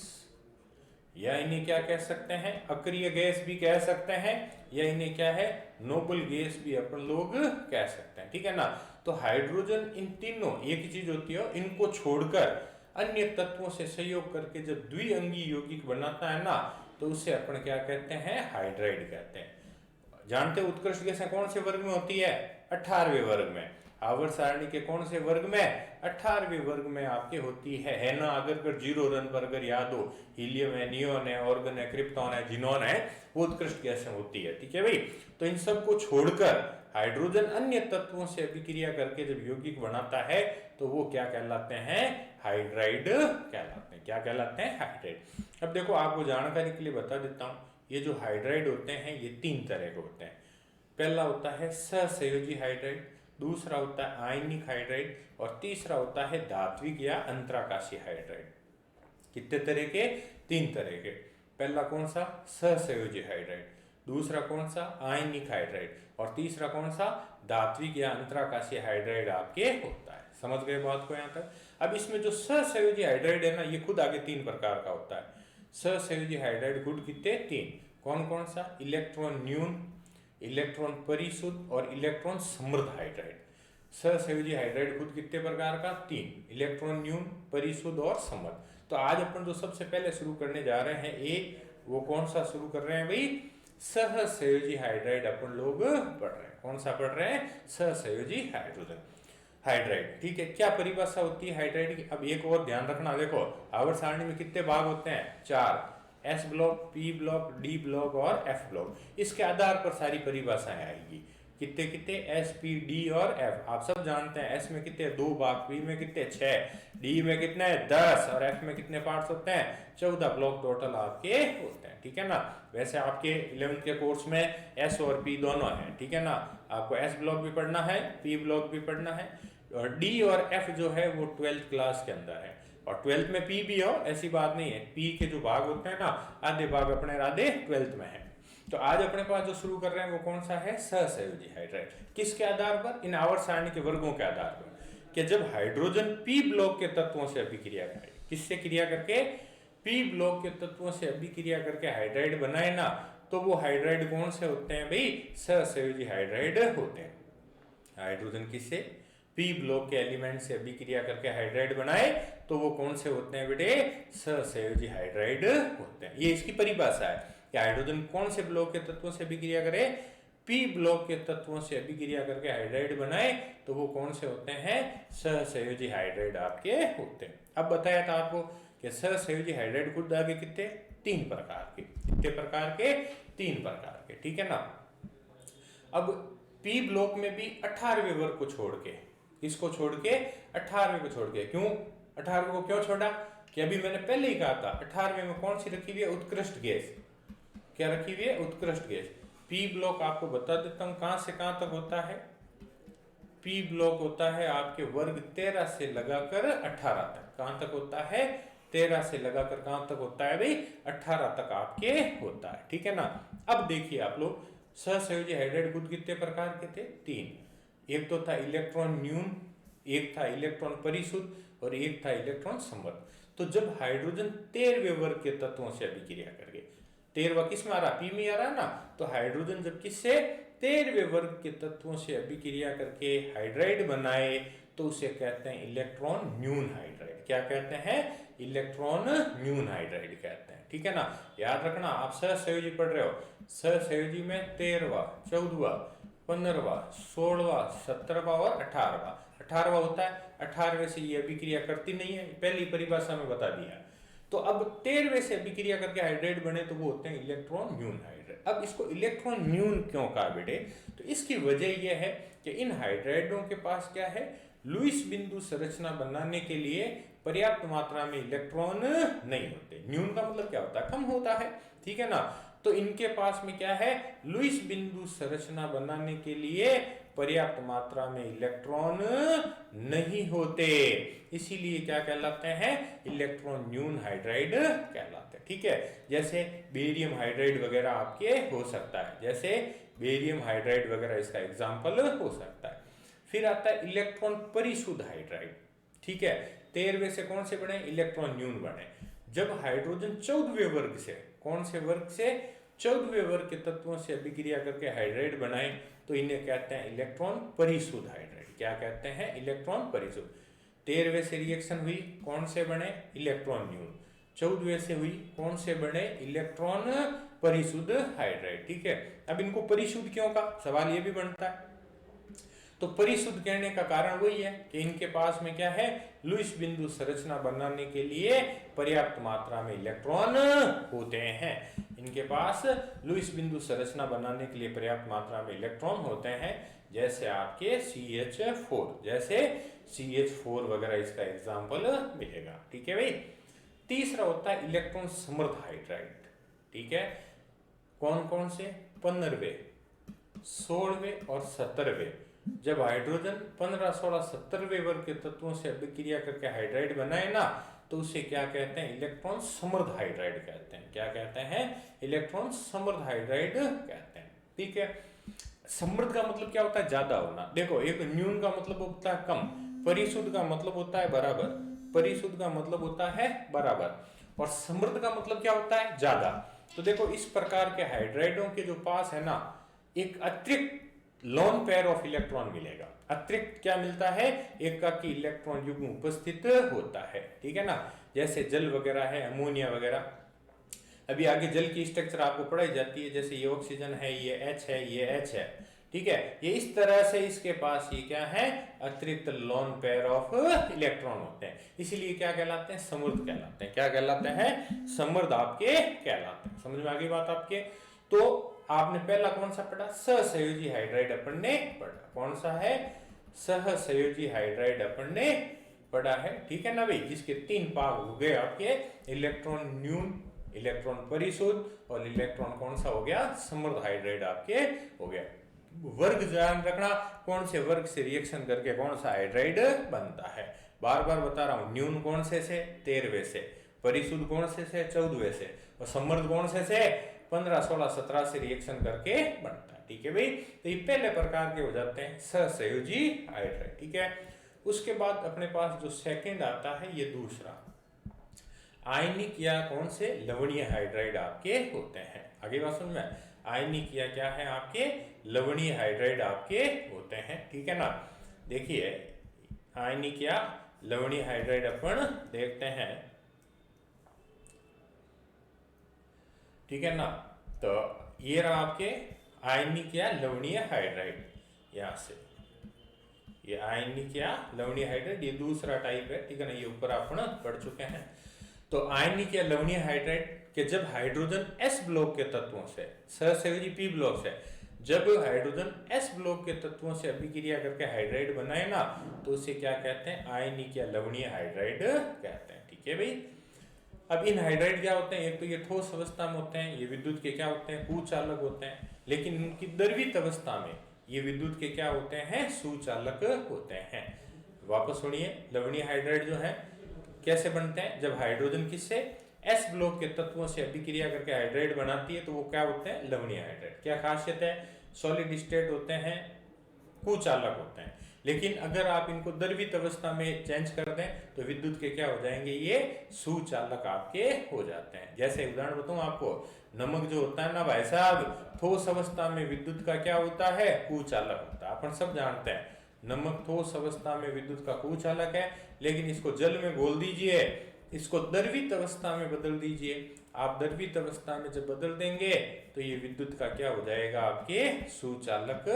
या इन्हें क्या कह सकते हैं? अक्रिय गैस भी कह सकते हैं, या इन्हें क्या है? नोबल गैस भी अपन लोग कह सकते हैं, ठीक है ना। तो हाइड्रोजन इन तीनों एक ही चीज होती है, इनको छोड़कर अन्य तत्वों से सहयोग करके जब द्विअंगी यौगिक बनाता है ना, तो उसे अपन क्या कहते हैं? हाइड्राइड कहते हैं। जानते हो उत्कृष्ट गैसें कौन से वर्ग में होती है? 18वें वर्ग में। आवर्त सारणी के कौन से वर्ग में? 18वें वर्ग में आपके होती है ना। अगर 0 रन पर अगर याद हो, हीलियम है, नियोन है, ऑर्गन है, क्रिप्टॉन है, जिनोन है, वो उत्कृष्ट गैसें होती है, ठीक है भाई। तो इन सब को छोड़कर हाइड्रोजन अन्य तत्वों से अभिक्रिया करके जब यौगिक बनाता है तो वो क्या कहलाते हैं? हाइड्राइड कहलाते हैं। क्या कहलाते हैं? हाइड्राइड। अब देखो आपको जानकारी के लिए बता देता हूं, ये जो हाइड्राइड होते हैं ये 3 तरह के होते हैं। पहला होता है सहसंयोजी हाइड्राइड, दूसरा होता है आयनिक हाइड्राइड और तीसरा होता है धात्विक या अंतराकाशीय हाइड्राइड। कितने तरह के? 3 तरह के। पहला कौन सा? सहसंयोजी हाइड्राइड, दूसरा कौन सा? आयनिक हाइड्राइड और तीसरा कौन सा? धात्विक या अंतराकाशीय हाइड्राइड आपके होता है। समझ गए बात को यहाँ तक? अब इसमें जो सहसंयोजी हाइड्राइड है ना, ये खुद आगे 3 प्रकार का होता है। सहसंयोजी हाइड्राइड खुद कितने? 3। कौन कौन सा? इलेक्ट्रॉन न्यून, इलेक्ट्रॉन परिशुद्ध और इलेक्ट्रॉन समृद्ध हाइड्राइड। सहसंयोजी हाइड्राइड खुद कितने प्रकार का? 3, इलेक्ट्रॉन न्यून, परिशुद्ध और समृद्ध। तो आज अपन जो सबसे पहले शुरू करने जा रहे हैं वो कौन सा शुरू कर रहे हैं भाई? सहसंयोजी हाइड्राइड अपन लोग पढ़ रहे हैं। कौन सा पढ़ रहे हैं? सहसंयोजी हाइड्रोजन हाइड्राइड। ठीक है, क्या परिभाषा होती है हाइड्राइड की? अब एक और ध्यान रखना, देखो आवर्त सारणी में कितने भाग होते हैं? 4, S block, P block, D block और एफ ब्लॉक। इसके आधार पर सारी परिभाषाएं आएगी। कितने कितने? एस, पी, डी और एफ। आप सब जानते हैं एस में कितने? 2 भाग, पी में कितने? 6, डी में कितने? 10 और एफ में कितने पार्ट्स होते हैं? 14 ब्लॉक टोटल आपके होते हैं। ठीक है ना। वैसे आपके 11th के कोर्स में एस और पी दोनों हैं। ठीक है ना। आपको एस ब्लॉक भी पढ़ना है, पी ब्लॉक भी पढ़ना है, और डी और एफ जो है वो 12th क्लास के अंदर है। और 12th में पी भी हो, ऐसी बात नहीं है। पी के जो भाग होते हैं ना, आधे भाग अपने आधे 12th में है। तो आज अपने पास जो शुरू कर रहे हैं वो कौन सा है? सहसंयोजी हाइड्राइड। किसके आधार पर? इन आवर्त सारणी के वर्गों के आधार पर। कि जब हाइड्रोजन पी ब्लॉक के तत्वों से अभिक्रिया करे, किससे क्रिया करके? पी ब्लॉक के तत्वों से अभिक्रिया करके हाइड्राइड बनाए ना, तो वो हाइड्राइड कौन से होते हैं भाई? सहसंयोजी हाइड्राइड होते हैं। हाइड्रोजन किससे? पी ब्लॉक के एलिमेंट से अभिक्रिया करके हाइड्राइड बनाए तो वो कौन से होते हैं बेटे? सहसंयोजी हाइड्राइड होते हैं। ये इसकी परिभाषा है कि हाइड्रोजन कौन से ब्लॉक के तत्वों से अभिक्रिया करे? पी ब्लॉक के तत्वों से अभिक्रिया करके हाइड्राइड बनाए तो वो कौन से होते हैं? सहसंयोजी हाइड्राइड आपके होते हैं। अब बताया था आपको कि सहसंयोजी हाइड्राइड खुद आगे कितने? 3 प्रकार के। कितने प्रकार के? 3 प्रकार के। ठीक है ना। अब पी ब्लॉक में भी 18वें वर्ग को छोड़ के, इसको छोड़ के 18वें को छोड़ के, क्यों 18वें को क्यों छोड़ा? कि अभी मैंने पहले ही कहा था 18वें में कौन सी रखी हुई है? उत्कृष्ट गैस। क्या रखी हुई है? उत्कृष्ट गैस। पी ब्लॉक आपको बता देता हूं कहां से कहां तक होता है। पी ब्लॉक होता है आपके वर्ग 13 से लगाकर 18 तक। कहां तक होता है? 13 से लगाकर कहां तक होता है भाई? 18 तक आपके होता है। ठीक है ना। अब देखिए आप लोग, सहसंयोजी हाइड्राइड खुद कितने प्रकार के थे? 3। एक तो था इलेक्ट्रॉन न्यून, एक था इलेक्ट्रॉन परिशुद्ध और एक था इलेक्ट्रॉन समृद्ध। तो जब हाइड्रोजन 13वें वर्ग के तत्वों से अभिक्रिया करके, 13वां किस में आ रहा? पी में आ रहा ना। तो हाइड्रोजन जब किससे? 13वें वर्ग के तत्वों से अभिक्रिया करके हाइड्राइड बनाए तो उसे कहते हैं इलेक्ट्रॉन न्यून हाइड्राइड। क्या कहते हैं? इलेक्ट्रॉन न्यून हाइड्राइड कहते हैं। ठीक है ना। याद रखना, आप सहसंयोजी पढ़ रहे हो। सहसंयोजी में 13वां, 14वां, 15वां, 16वां, 17वां और 18वां। 18वां होता है, 18वें से ये अभिक्रिया करती नहीं है, पहली परिभाषा में बता दिया। तो अब 13वें से अभिक्रिया करके हाइड्राइड बने तो वो होते हैं इलेक्ट्रॉन न्यून हाइड्राइड। अब इसको इलेक्ट्रॉन न्यून क्यों कहा बेटे? तो इसकी वजह यह है कि इन हाइड्राइडों के पास क्या है? लुईस बिंदु संरचना बनाने के लिए पर्याप्त मात्रा में इलेक्ट्रॉन नहीं होते। न्यून का मतलब क्या होता है? कम होता है। ठीक है ना। तो इनके पास में क्या है? लुईस बिंदु संरचना बनाने के लिए पर्याप्त मात्रा में इलेक्ट्रॉन नहीं होते, इसीलिए क्या कहलाते हैं? इलेक्ट्रॉन न्यून हाइड्राइड कहलाते हैं। ठीक है। जैसे बेरियम हाइड्राइड वगैरह आपके हो सकता है, जैसे बेरियम हाइड्राइड वगैरह इसका एग्जाम्पल हो सकता है। फिर आता है इलेक्ट्रॉन परिशुद्ध हाइड्राइड। ठीक है। 13वें से कौन से बने? इलेक्ट्रॉन न्यून बने। जब हाइड्रोजन 14वें वर्ग से, कौन से वर्ग से? 14वें वर्ग के तत्वों से अभिक्रिया करके हाइड्राइड बनाए तो इन्हें कहते हैं इलेक्ट्रॉन परिशुद्ध हाइड्राइड। क्या कहते हैं? इलेक्ट्रॉन परिशुद्ध। 13वें से रिएक्शन हुई, कौन से बने? इलेक्ट्रॉन न्यून। 14वें से हुई, कौन से बने? इलेक्ट्रॉन परिशुद्ध हाइड्राइड। ठीक है। अब इनको परिशुद्ध क्यों का सवाल ये भी बनता है। तो परिशुद्ध कहने का कारण वही है कि इनके पास में क्या है? लुईस बिंदु संरचना बनाने के लिए पर्याप्त मात्रा में इलेक्ट्रॉन होते हैं। इनके पास लुईस बिंदु संरचना बनाने के लिए पर्याप्त मात्रा में इलेक्ट्रॉन होते हैं, जैसे आपके CH4, जैसे CH4 वगैरह इसका एग्जाम्पल मिलेगा। ठीक है भाई। तीसरा होता है इलेक्ट्रॉन समृद्ध हाइड्राइड। ठीक है। कौन कौन से? 15वें, 16वें और 17वें। जब हाइड्रोजन 15, 16, 17वें वर्ग के तत्वों से अभिक्रिया करके हाइड्राइड बनाए ना तो उसे क्या कहते हैं? इलेक्ट्रॉन समृद्ध हाइड्राइड कहते हैं। क्या कहते हैं? इलेक्ट्रॉन समृद्ध हाइड्राइड कहते हैं। ठीक है। समृद्ध का मतलब क्या होता है? ज्यादा होना। देखो, एक न्यून का मतलब होता है कम, परिशुद्ध का मतलब होता है बराबर, परिशुद्ध का मतलब होता है बराबर, और समृद्ध का मतलब क्या होता है? ज्यादा। तो देखो, इस प्रकार के हाइड्राइडों के जो पास है ना, एक अतिरिक्त लोन पेयर ऑफ इलेक्ट्रॉन मिलेगा। अतिरिक्त क्या मिलता है, एकाकी इलेक्ट्रॉन युग्म उपस्थित होता है, ठीक है ना। जैसे जल वगैरह है, अमोनिया वगैरह, अभी आगे जल की स्ट्रक्चर आपको पढ़ाई जाती है, जैसे ये ऑक्सीजन है, ये H है, ये H है, ठीक है। ये इस तरह से इसके पास ये क्या है, अतिरिक्त लोन पेयर ऑफ इलेक्ट्रॉन होते हैं, इसीलिए क्या कहलाते हैं, समृद्ध कहलाते हैं। क्या कहलाते हैं, समृद्ध आपके कहलाते हैं। समझ में आ गई बात आपके। तो आपने पहला कौन सा पढ़ा, सहसंयोजी हाइड्राइड अपन ने पढ़ा। कौन सा है, सहसंयोजी हाइड्राइड अपन ने पढ़ा है, ठीक है ना भाई। जिसके 3 भाग हो गए आपके, इलेक्ट्रॉन न्यून, इलेक्ट्रॉन परिशुद्ध और इलेक्ट्रॉन कौन सा हो गया, समृद्ध हाइड्राइड आपके हो गया। वर्ग ध्यान रखना, कौन से वर्ग से रिएक्शन करके कौन सा हाइड्राइड बनता है। बार बार बता रहा हूं, न्यून कौन से 13वें से, परिशुद्ध कौन से 14वें से, और समृद्ध कौन से 15, 16, 17 से रिएक्शन करके बनता है, ठीक है भाई। तो ये पहले प्रकार के हो जाते हैं सहसंयोजी हाइड्राइड, ठीक है। उसके बाद अपने पास जो सेकंड आता है, ये दूसरा आयनिक या कौन से लवणीय हाइड्राइड आपके होते हैं। आगे बात समझ में, आयनिक या क्या है आपके, लवणीय हाइड्राइड आपके होते हैं, ठीक है ना। देखिए आयनिक या लवणीय हाइड्राइड अपन देखते हैं, ठीक है ना। तो ये रहा आपके आयनिक या लवणीय हाइड्राइड, यहां से ये आयनिक या लवणीय हाइड्राइड, ये दूसरा टाइप है, ठीक है ना। ये ऊपर अपन पढ़ चुके हैं। तो आयनिक या लवणीय हाइड्राइड के जब हाइड्रोजन S ब्लॉक के तत्वों से, सहसंयोजी P ब्लॉक से, जब हाइड्रोजन S ब्लॉक के तत्वों से अभिक्रिया करके हाइड्राइड बनाए ना, तो उसे क्या कहते हैं, आयनिक या लवणीय हाइड्राइड कहते हैं, ठीक है भाई। अब इन हाइड्राइड क्या होते हैं, एक तो ये ठोस अवस्था में होते हैं, ये विद्युत के क्या होते हैं, कुचालक होते हैं। लेकिन इनकी द्रवित अवस्था में ये विद्युत के क्या होते हैं, सुचालक होते हैं। वापस सुनिए, लवणीय हाइड्राइड जो है कैसे बनते हैं, जब हाइड्रोजन किससे, S ब्लॉक के तत्वों से अभिक्रिया करके हाइड्राइड बनाती है, तो वो क्या होते हैं, लवणीय हाइड्राइड। क्या खासियत है, सॉलिड स्टेट होते हैं, कुचालक होते हैं। लेकिन अगर आप इनको द्रवित अवस्था में चेंज कर दें तो विद्युत के क्या हो जाएंगे, ये सुचालक आपके हो जाते हैं। जैसे उदाहरण बताऊं आपको, नमक जो होता है ना भाई साहब, ठोस अवस्था में विद्युत का क्या होता है, कुचालक होता है। अपन सब जानते हैं नमक ठोस अवस्था में विद्युत का कुचालक है, लेकिन इसको जल में घोल दीजिए, इसको द्रवित अवस्था में बदल दीजिए। आप द्रवित अवस्था में जब बदल देंगे तो ये विद्युत का क्या हो जाएगा, आपके सुचालक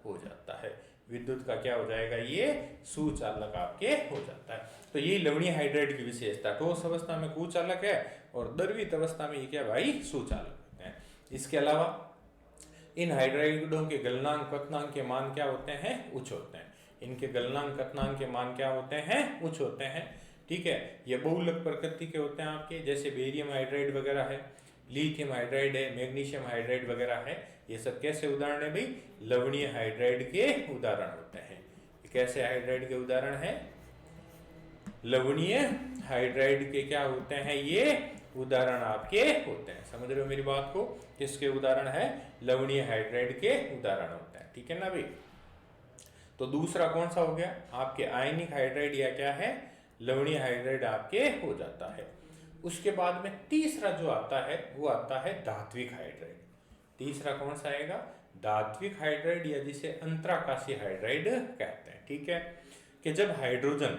हो जाता है। विद्युत का क्या हो जाएगा, ये सुचालक आपके हो जाता है। तो ये लवणीय हाइड्राइड की विशेषता, ठोस अवस्था में कुचालक है और द्रवित अवस्था में ये क्या भाई, सुचालक होते हैं। इसके अलावा इन हाइड्राइडों के गलनांक क्वथनांक के मान क्या होते हैं, उच्च होते हैं। इनके गलनांक क्वथनांक के मान क्या होते हैं, उच्च होते हैं, ठीक है। ये बहुलक प्रकृति के होते हैं आपके, जैसे बेरियम हाइड्राइड वगैरह है, लिथियम हाइड्राइड है, मैग्नीशियम हाइड्राइड वगैरह है। ये सब कैसे उदाहरण है भाई, लवणीय हाइड्राइड के उदाहरण होते हैं। कैसे हाइड्राइड के उदाहरण है, लवणीय हाइड्राइड के क्या होते हैं, ये उदाहरण आपके होते हैं। समझ रहे हो मेरी बात को, किसके उदाहरण है, लवणीय हाइड्राइड के उदाहरण होते हैं, ठीक है ना भाई। तो दूसरा कौन सा हो गया आपके, आयनिक हाइड्राइड या क्या है, लवणीय हाइड्राइड आपके हो जाता है। उसके बाद में तीसरा जो आता है वो आता है धात्विक हाइड्राइड। तीसरा कौन सा आएगा, धात्विक हाइड्राइड, या जिसे अंतराकाशीय हाइड्राइड कहते हैं, ठीक है। कि जब हाइड्रोजन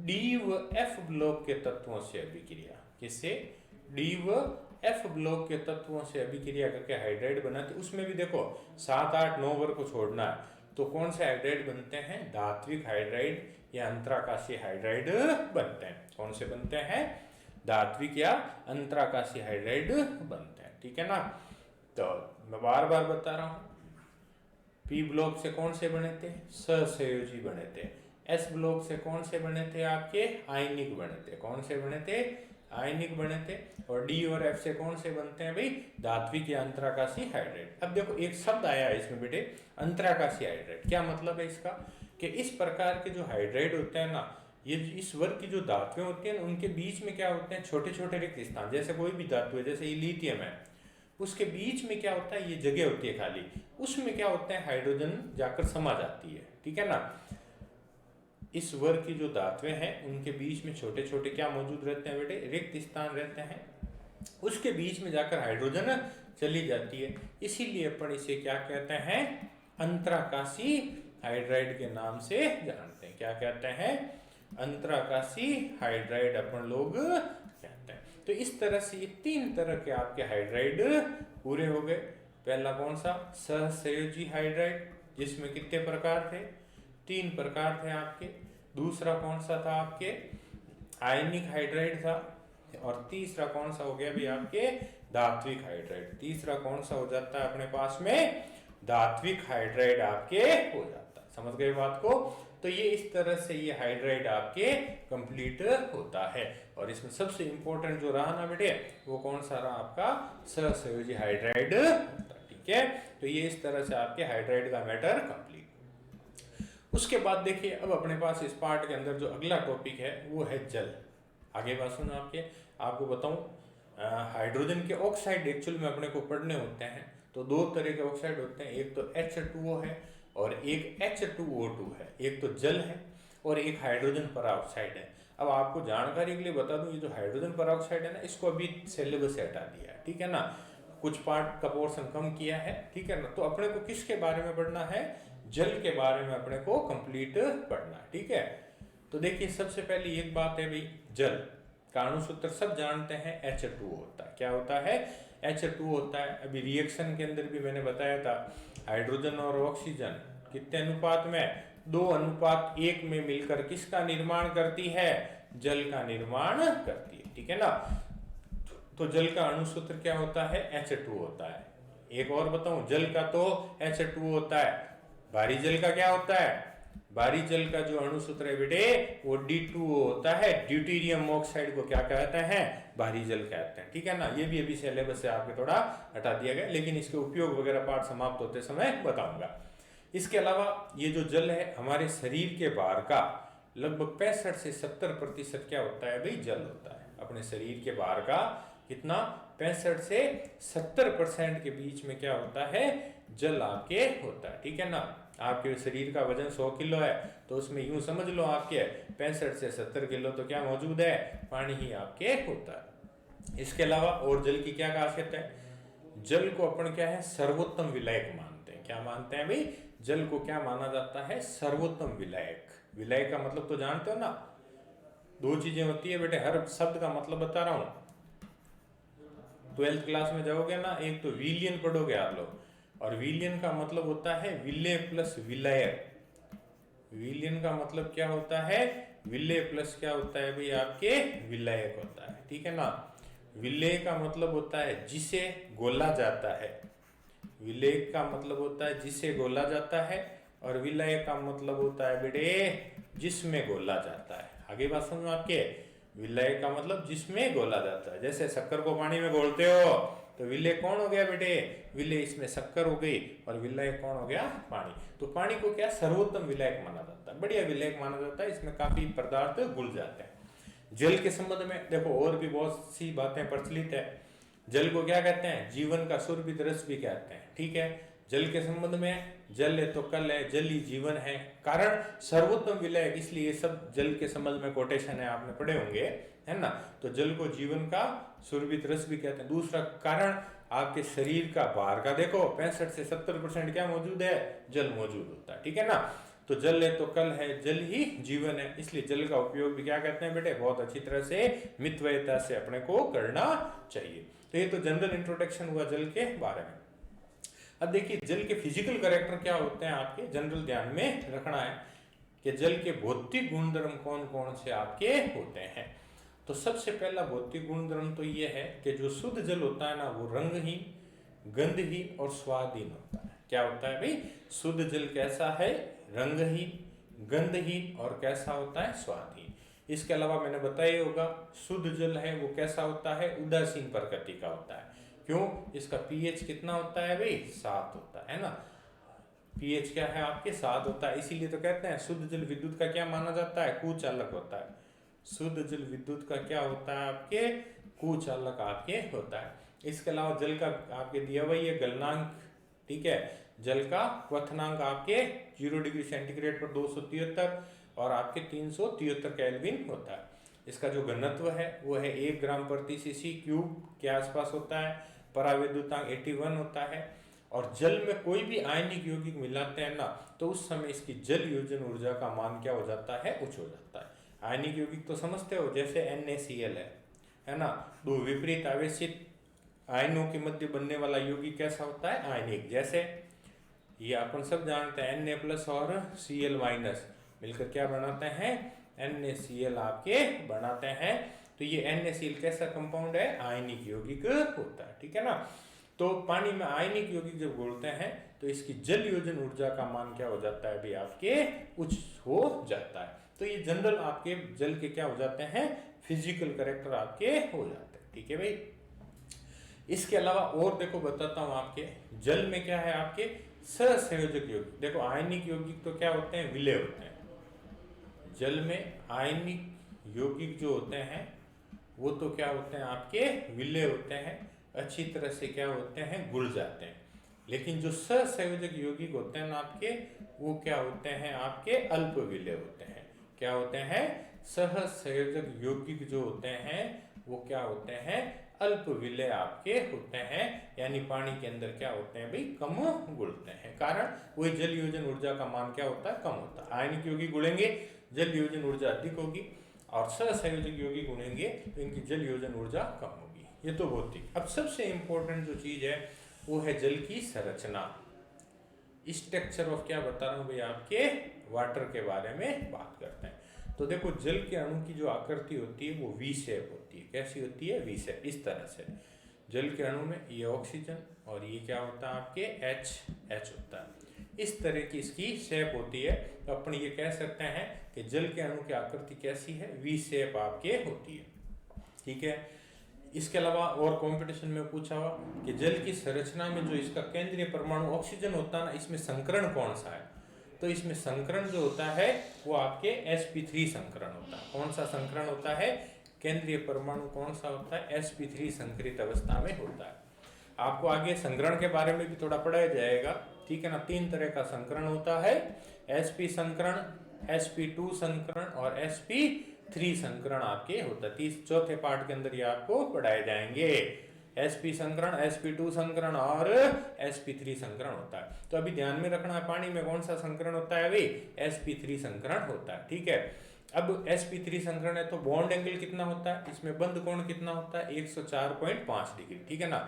D व F ब्लॉक के तत्वों से अभिक्रिया, किससे, D व F ब्लॉक के तत्वों से अभिक्रिया करके हाइड्राइड बनाते, उसमें भी देखो 7, 8, 9 वर्ग को छोड़ना है, तो कौन से हाइड्राइड बनते हैं, धात्विक हाइड्राइड या अंतराकाशीय हाइड्राइड बनते हैं। कौन से बनते हैं, धात्विक या अंतराकाशीय हाइड्राइड बनते हैं, ठीक है ना। तो मैं बार बार बता रहा हूं, P ब्लॉक से कौन से बने थे, सहसंयोजी बने थे। S ब्लॉक से कौन से बने थे आपके, आयनिक बने थे। कौन से बने थे, आयनिक बने थे। और D और F से कौन से बनते हैं भाई, धात्विक या अंतराकाशीय हाइड्राइड। अब देखो एक शब्द आया है इसमें बेटे, अंतराकाशीय हाइड्राइड। क्या मतलब है इसका, कि इस प्रकार के जो हाइड्राइड होते हैं ना, ये इस वर्ग की जो धातुएं होती हैं उनके बीच में क्या होते हैं, छोटे छोटे रिक्त स्थान। जैसे कोई भी धातु है, जैसे ये लिथियम है, उसके बीच में क्या होता है, ये जगह होती है खाली, उसमें क्या होता है, हाइड्रोजन जाकर समा जाती है, ठीक है ना। इस वर्ग की जो धातुएं हैं उनके बीच में छोटे छोटे क्या मौजूद रहते हैं बेटे, रिक्त स्थान रहते हैं। उसके बीच में जाकर हाइड्रोजन चली जाती है, इसीलिए अपन इसे क्या कहते हैं, अंतराकाशी हाइड्राइड के नाम से जानते हैं। क्या कहते हैं, अंतराकाशी हाइड्राइड अपन लोग कहते हैं। तो इस तरह से ये 3 तरह के आपके हाइड्राइड पूरे हो गए। पहला कौन सा, सहसंयोजी हाइड्राइड, जिसमें कितने प्रकार थे, 3 प्रकार थे आपके। दूसरा कौन सा था आपके, आयनिक हाइड्राइड था। और तीसरा कौन सा हो गया भी आपके, धात्विक हाइड्राइड। तीसरा कौन सा हो जाता है अपने पास में, धात्विक हाइड्राइड आपके हो जाता है। समझ गए बात को। तो ये इस तरह से ये हाइड्राइड आपके कंप्लीट होता है। और इसमें सबसे इंपॉर्टेंट जो रहा ना बेटे, वो कौन सा रहा आपका, सहसंयोजी हाइड्राइड होता है। ठीक है, तो ये इस तरह से आपके हाइड्राइड का मैटर कंप्लीट। उसके बाद देखिए, अब अपने पास इस पार्ट के अंदर जो अगला टॉपिक है वो है जल। आगे बात सुनो आपको बताऊं, हाइड्रोजन के ऑक्साइड एक्चुअल में अपने को पढ़ने होते हैं। तो 2 तरह के ऑक्साइड होते हैं, एक तो H2O है और एक H2O2 है। एक तो जल है और एक हाइड्रोजन परऑक्साइड है। अब आपको जानकारी के लिए बता दूं, ये जो हाइड्रोजन परऑक्साइड है ना, इसको अभी सिलेबस से हटा दिया है, ठीक है ना, कुछ पार्ट का पोर्शन कम किया है, ठीक है ना। तो अपने को किसके बारे में पढ़ना है, जल के बारे में अपने को कंप्लीट पढ़ना है, ठीक है। तो देखिए, सबसे पहले एक बात है भाई, जल का अणुसूत्र सब जानते हैं, H2O होता है। क्या होता है, H2O होता है। अभी रिएक्शन के अंदर भी मैंने बताया था, हाइड्रोजन और ऑक्सीजन कितने अनुपात में, 2:1 में मिलकर किसका निर्माण करती है, जल का निर्माण करती है, ठीक है ना। तो जल का अणुसूत्र क्या होता है, H2O होता है। एक और बताऊं, जल का तो H2O होता है। भारी जल का क्या होता है, भारी जल का जो अणुसूत्र है बेटे, वो D2O होता है। ड्यूटेरियम ऑक्साइड को क्या कहते हैं, भारी जल कहते हैं, ठीक है ना। ये भी अभी सिलेबस से आपके थोड़ा हटा दिया गया, लेकिन इसके उपयोग वगैरह पाठ समाप्त होते समय बताऊंगा। इसके अलावा ये जो जल है, हमारे शरीर के बाहर का लगभग 65 से 70% क्या होता है भाई, जल होता है। अपने शरीर के बाहर का कितना, 65 से 70% के बीच में क्या होता है, जल आपके होता है, ठीक है ना। आपके शरीर का वजन 100 किलो है, तो उसमें यूं समझ लो आपके 65 से 70 किलो तो क्या मौजूद है, पानी ही आपके होता है। इसके अलावा और जल की क्या खासियत है, जल को अपन क्या है, सर्वोत्तम विलायक मानते हैं। क्या मानते हैं भाई, जल को क्या माना जाता है, सर्वोत्तम विलायक। विलायक का मतलब तो जानते हो ना, 2 चीजें होती है बेटे, हर शब्द का मतलब बता रहा हूं। 12th क्लास में जाओगे ना, एक तो विलियन पढ़ोगे आप लोग, और विलियन का मतलब होता है विलेय प्लस विलायक। विलियन का मतलब क्या होता है, विलेय प्लस क्या होता है भाई आपके, विलायक होता है, ठीक है ना। विलेय का मतलब होता है जिसे गोला जाता है, विलेय का मतलब होता है जिसे गोला जाता है, और विलय का मतलब होता है बेटे जिसमें गोला जाता है। आगे बात समझो आपके, विलय का मतलब जिसमें गोला जाता है। जैसे शक्कर को पानी में घोलते हो तो विलय कौन हो गया बेटे, विलय इसमें शक्कर हो गई, और विलय कौन हो गया, पानी। तो पानी को क्या सर्वोत्तम विलायक माना जाता है, बढ़िया विलायक माना जाता है, इसमें काफी पदार्थ घुल जाते हैं। जल के संबंध में देखो और भी बहुत सी बातें प्रचलित है। जल को क्या कहते हैं, जीवन का सुरभित रस भी कहते हैं, ठीक है। जल के संबंध में, जल है तो कल है, जल ही जीवन है, कारण सर्वोत्तम विलायक, इसलिए ये सब जल के संबंध में कोटेशन है, आपने पढ़े होंगे, है ना। तो जल को जीवन का सुरभित रस भी कहते हैं। दूसरा कारण, आपके शरीर का बाहर का देखो 65 से 70% क्या मौजूद है, जल मौजूद होता है, ठीक है ना। तो जल है तो कल है, जल ही जीवन है, इसलिए जल का उपयोग भी क्या कहते हैं बेटे, बहुत अच्छी तरह से मितव्ययता से अपने को करना चाहिए। तो ये तो जनरल इंट्रोडक्शन हुआ जल के बारे में। अब देखिए, जल के फिजिकल कैरेक्टर क्या होते हैं आपके, जनरल ध्यान में रखना है कि जल के भौतिक गुणधर्म कौन कौन से आपके होते हैं। तो सबसे पहला भौतिक गुणधर्म तो ये है कि जो शुद्ध जल होता है ना, वो रंगहीन, गंधहीन और स्वादहीन होता है। क्या होता है भाई, शुद्ध जल कैसा है, रंगहीन, गंधहीन और कैसा होता है, स्वादहीन। इसके अलावा मैंने बताया होगा, शुद्ध जल है वो कैसा होता है, उदासीन प्रकृति का होता है। क्यों, इसका पीएच कितना होता है भाई, 7 होता है ना। पीएच क्या है आपके, 7 होता है, इसीलिए तो कहते हैं शुद्ध जल विद्युत का क्या माना जाता है, कुचालक होता है। शुद्ध जल विद्युत का क्या होता है आपके, कुचालक आपके होता है। इसके अलावा जल का आपके दिया हुआ ये गलनांक, ठीक है। जल का क्वथनांक आपके 0 डिग्री सेंटीग्रेड पर 273 और आपके 373 केल्विन होता है। इसका जो घनत्व है वो है 1 ग्राम प्रति सीसी क्यूब के आसपास होता है। परावैद्युतांक 81 होता है। और जल में कोई भी आयनिक यौगिक मिलाते हैं ना, तो उस समय इसकी जल योजन ऊर्जा का मान क्या हो जाता है, उच्च हो जाता है। आयनिक यौगिक तो समझते हो, जैसे NaCl है ना, दो विपरीत आवेशित आयनों के मध्य बनने वाला यौगिक कैसा होता है, आयनिक। जैसे ये अपन सब जानते हैं Na+ और Cl- मिलकर क्या बनाते हैं, NaCl आपके बनाते हैं। तो ये NaCl कैसा कंपाउंड है, आयनिक यौगिक होता है, ठीक है ना। तो पानी में आयनिक यौगिक जब घोलते हैं तो इसकी जल योजन ऊर्जा का मान क्या हो जाता है भाई, आपके उच्च हो जाता है। तो ये जनरल आपके जल के क्या हो जाते हैं, फिजिकल कैरेक्टर आपके हो जाते हैं, ठीक है भाई। इसके अलावा और देखो बताता हूं आपके जल में क्या है, आपके सहसंयोजक यौगिक। देखो आयनिक यौगिक तो क्या होते हैं, विलय होते हैं। जल में आयनिक यौगिक जो होते हैं वो तो क्या होते हैं, आपके विलय होते हैं, अच्छी तरह से क्या होते हैं, घुल जाते हैं। लेकिन जो सहसंयोजक यौगिक होते हैं ना आपके, वो क्या होते हैं, आपके अल्प विलय होते हैं। क्या होते हैं, सहसंयोजक यौगिक जो होते हैं वो क्या होते हैं, अल्प विलय आपके होते हैं, यानी पानी के अंदर क्या होते हैं भाई, कम घुलते हैं। कारण वही जल योजन ऊर्जा का मान क्या होता है, कम होता है। आयनिक यौगिक घुलेंगे, जल योजन ऊर्जा अधिक होगी, और सहसंयोजक यौगिक घुलेंगे तो इनकी जल योजन ऊर्जा कम होगी। ये तो भौतिक। अब सबसे इंपॉर्टेंट जो चीज है वो है जल की संरचना, स्ट्रक्चर ऑफ, क्या बता रहा हूं भाई, आपके वाटर के बारे में बात करते हैं। तो देखो जल के अणु की जो आकृति होती है वो वी शेप होती है। कैसी होती है, वी शेप। इस तरह से जल के अणु में ये ऑक्सीजन और ये क्या होता है, आपके H होता है। इस तरह की इसकी शेप होती है। तो अपन ये कह सकते हैं कि जल के अणु की आकृति कैसी है, वी शेप आपके होती है, ठीक है। इसके अलावा और कंपटीशन में पूछा हुआ कि जल की संरचना में जो इसका केंद्रीय परमाणु ऑक्सीजन होता है ना, इसमें संकरण कौन सा है। तो इसमें संकरण जो होता है वो आपके sp3 संकरण होता है। कौन सा संकरण होता है, केंद्रीय परमाणु कौन सा होता है, sp3 संकरित अवस्था में होता है। आपको आगे संकरण के बारे में भी थोड़ा पढ़ाया जाएगा, ठीक है ना। 3 तरह का संकरण होता है, sp संकरण, sp2 संकरण और sp3 संकरण आपके होता है। चौथे पार्ट के अंदर ये आपको पढ़ाए जाएंगे। sp संकरण, sp2 संकरण और sp3 संकरण होता है। तो अभी ध्यान में रखना है, पानी में कौन सा संकरण होता है भाई, sp3 संकरण होता है, ठीक है। अब sp3 संकरण है तो बॉन्ड एंगल कितना होता है, इसमें बंध कोण कितना होता है, 104.5 डिग्री, ठीक है ना।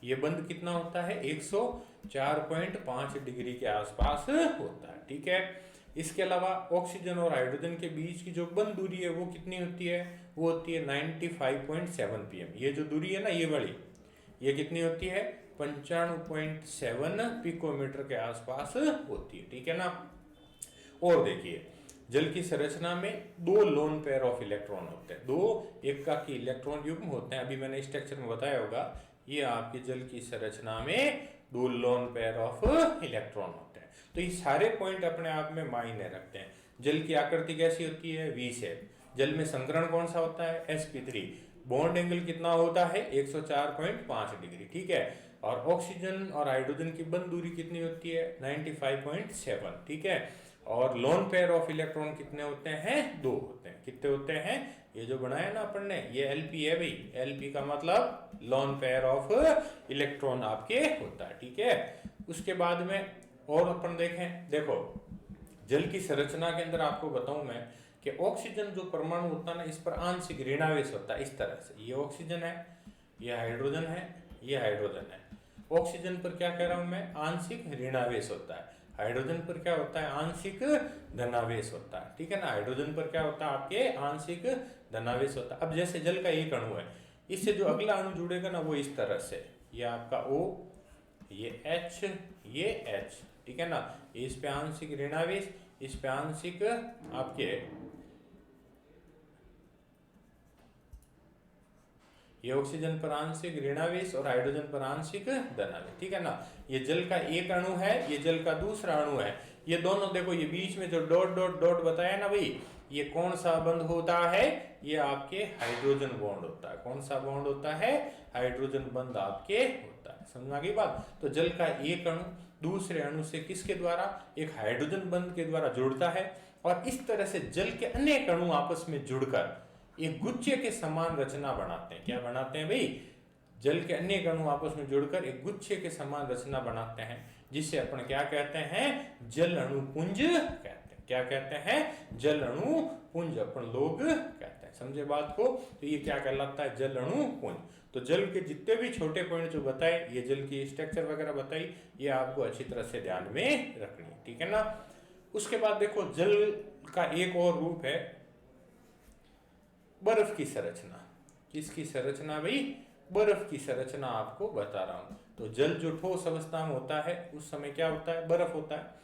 ये बंध कितना होता है, 104.5 डिग्री के आसपास होता है, ठीक है। इसके अलावा ऑक्सीजन और हाइड्रोजन के बीच की जो बंध दूरी है वो कितनी होती है, वो होती है 95.7 pm। ये जो दूरी है ना, ये वाली, ये कितनी होती है, 95.7 पिकोमीटर के आसपास होती है, ठीक है ना। और देखिए जल की संरचना में 2 लोन पेयर ऑफ इलेक्ट्रॉन होते हैं, 2 एकाकी इलेक्ट्रॉन युग्म होते हैं। अभी मैंने स्ट्रक्चर में बताया होगा, ये आपकी जल की संरचना में 2 लोन पेयर ऑफ इलेक्ट्रॉन होते हैं। तो ये सारे पॉइंट अपने आप में मायने रखते हैं। जल की आकृति कैसी होती है, वी शेप। जल में संकरण कौन सा होता है, sp3। बॉन्ड एंगल कितना होता है, 104.5 डिग्री, ठीक है। और ऑक्सीजन और हाइड्रोजन की बंध दूरी कितनी होती है, 95.7, ठीक है। और लोन पेयर ऑफ इलेक्ट्रॉन कितने होते हैं, 2 होते हैं। कितने होते हैं, ये जो बनाया ना अपन ने, ये Lp है भाई। Lp का मतलब लोन पेयर ऑफ इलेक्ट्रॉन आपके होता है, ठीक है। उसके बाद में और अपन देखें, देखो जल की संरचना के अंदर आपको बताऊं मैं कि ऑक्सीजन जो परमाणु होता है ना, इस पर आंशिक ऋणावेश होता है। इस तरह से ये ऑक्सीजन है, ये हाइड्रोजन है, ये हाइड्रोजन है। ऑक्सीजन पर क्या कह रहा हूं मैं, आंशिक ऋणावेश होता है। हाइड्रोजन पर क्या होता है, आंशिक धनावेश होता है, ठीक है ना। हाइड्रोजन पर क्या होता है, आपके आंशिक धनावेश होता है। अब जैसे जल का एक अणु है, इससे जो अगला अणु जुड़ेगा ना वो इस तरह से, ये आपका O, ये H, ये H, ठीक है ना। इस पे आंशिक ऋणावेश, इस पे आंशिक आपके, ये ऑक्सीजन पर आंशिक ऋणावेश और हाइड्रोजन पर आंशिक धनावेश, ठीक है ना। ये जल का एक अणु है, ये जल का दूसरा अणु है। ये दोनों देखो, ये बीच में जो डॉट डॉट डॉट बताया ना भाई, ये कौन सा बंध होता है, ये आपके हाइड्रोजन बॉन्ड होता है। कौन सा बॉन्ड होता है, हाइड्रोजन बंध आपके होता है। समझ आ गई बात। तो जल का एक अणु दूसरे अणु से किसके द्वारा, एक हाइड्रोजन बंध के द्वारा जुड़ता है, और इस तरह से जल के अनेक अणु आपस में जुड़कर एक गुच्छे के समान रचना बनाते हैं। क्या बनाते हैं भाई, जल के अन्य अणु आपस में जुड़कर एक गुच्छे के समान रचना बनाते हैं, जिसे अपन क्या कहते हैं, जल अणुपुंज कहते हैं। क्या कहते हैं, जल अणुपुंज अपन लोग कहते हैं। समझे बात को? तो ये क्या कहलाता है, जल अणुपुंज। तो जल के जितने भी छोटे पॉइंट जो बताए, ये जल की स्ट्रक्चर वगैरह बताई, ये आपको अच्छी तरह से ध्यान में रखनी है, ठीक है ना। उसके बाद देखो, जल का एक और रूप है बर्फ की संरचना। किसकी संरचना भाई? बर्फ की संरचना आपको बता रहा हूं। तो जल जो ठोस अवस्था में होता है उस समय क्या होता है, बर्फ होता है।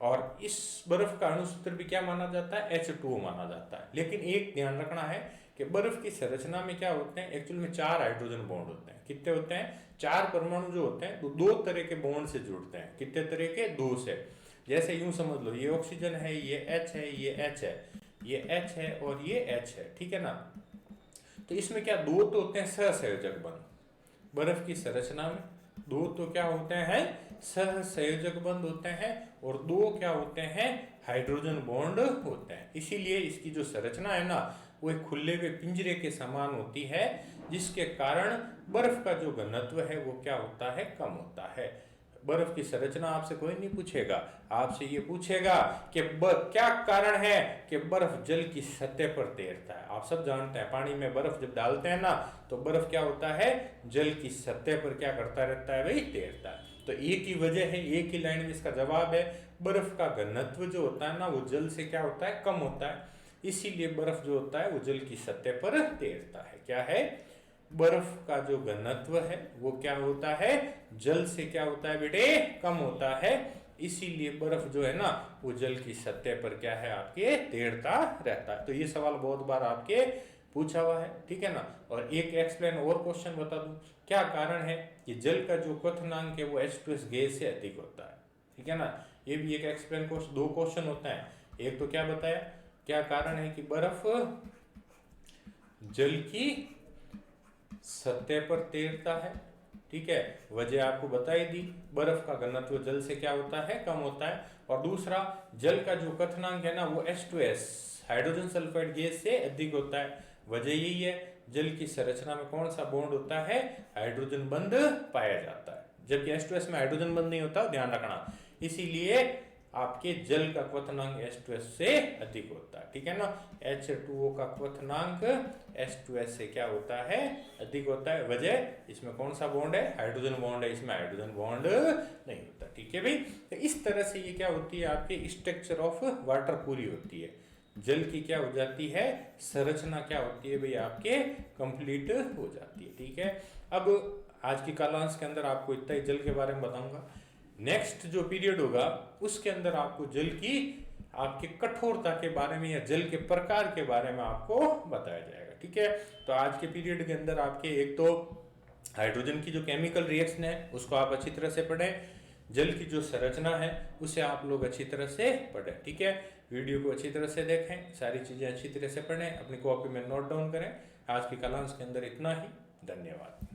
और इस बर्फ का अणुसूत्र भी क्या माना जाता है, H2O माना जाता है। लेकिन एक ध्यान रखना है कि बर्फ की संरचना में क्या होते हैं, एक्चुअल में 4 हाइड्रोजन बॉन्ड होते हैं। कितने होते हैं? 4 परमाणु जो होते हैं वो 2 तरह के बॉन्ड से जुड़ते हैं। कितने तरह के? 2 से। जैसे यूं समझ लो, ये ऑक्सीजन है, ये H है, ये H है, ये H है और ये H है, ठीक है ना। तो इसमें क्या 2 तो होते हैं सहसंयोजक बंध। बर्फ की संरचना में 2 तो क्या होते हैं, सहसंयोजक बंध होते हैं, और 2 क्या होते हैं, हाइड्रोजन बॉन्ड होते हैं। इसीलिए इसकी जो संरचना है ना, वो एक खुले हुए पिंजरे के समान होती है, जिसके कारण बर्फ का जो घनत्व है वो क्या होता है, कम होता है। बर्फ की संरचना आपसे कोई नहीं पूछेगा, आपसे ये पूछेगा कि क्या कारण है कि बर्फ जल की सतह पर तैरता है। आप सब जानते हैं, पानी में बर्फ जब डालते हैं ना, तो बर्फ क्या होता है, जल की सतह पर क्या करता रहता है भाई, तैरता है। तो एक ही वजह है, एक ही लाइन में इसका जवाब है, बर्फ का घनत्व जो होता है ना, वो जल से क्या होता है, कम होता है। इसीलिए बर्फ जो होता है वो जल की सतह पर तैरता है। क्या है, बर्फ का जो घनत्व है वो क्या होता है, जल से क्या होता है बेटे, कम होता है। इसीलिए बर्फ जो है ना, वो जल की सतह पर क्या है, आपके तैरता रहता है। तो ये सवाल बहुत बार आपके पूछा हुआ है, ठीक है ना। और एक एक्सप्लेन और क्वेश्चन बता दूं, क्या कारण है कि जल का जो क्वथनांक है वो H2S गैस से अधिक होता है, ठीक है ना। ये भी एक एक्सप्लेन क्वेश्चन, 2 क्वेश्चन होता है। एक तो क्या बताया, क्या कारण है कि बर्फ जल की सतह पर तैरता है, ठीक है, वजह आपको बताई दी, बर्फ का घनत्व जल से क्या होता है, कम होता है। और दूसरा, जल का जो क्वथनांक है ना, वो H2S हाइड्रोजन सल्फाइड गैस से अधिक होता है। वजह यही है, जल की संरचना में कौन सा बॉन्ड होता है, हाइड्रोजन बंध पाया जाता है, जबकि H2S में हाइड्रोजन बंध नहीं होता, ध्यान रखना। इसीलिए आपके जल का क्वथनांक H2S से अधिक होता है, ठीक है ना। H2O का क्वथनांक H2S से क्या होता है, अधिक होता है। वजह, इसमें कौन सा बॉन्ड है, हाइड्रोजन बॉन्ड है, इसमें हाइड्रोजन बॉन्ड नहीं होता, ठीक है भाई। तो इस तरह से ये क्या होती है, आपकी स्ट्रक्चर ऑफ वाटर पूरी होती है। जल की क्या हो जाती है, संरचना क्या होती है भाई, आपके कंप्लीट हो जाती है, ठीक है। अब आज की क्लास के अंदर आपको इतना ही जल के बारे में बताऊंगा। नेक्स्ट जो पीरियड होगा उसके अंदर आपको जल की आपके कठोरता के बारे में या जल के प्रकार के बारे में आपको बताया जाएगा, ठीक है। तो आज के पीरियड के अंदर आपके एक तो हाइड्रोजन की जो केमिकल रिएक्शन है उसको आप अच्छी तरह से पढ़ें, जल की जो संरचना है उसे आप लोग अच्छी तरह से पढ़ें, ठीक है। वीडियो को अच्छी तरह से देखें, सारी चीजें अच्छी तरह से पढ़ें, अपनी कॉपी में नोट डाउन करें। आज की क्लास के अंदर इतना ही, धन्यवाद।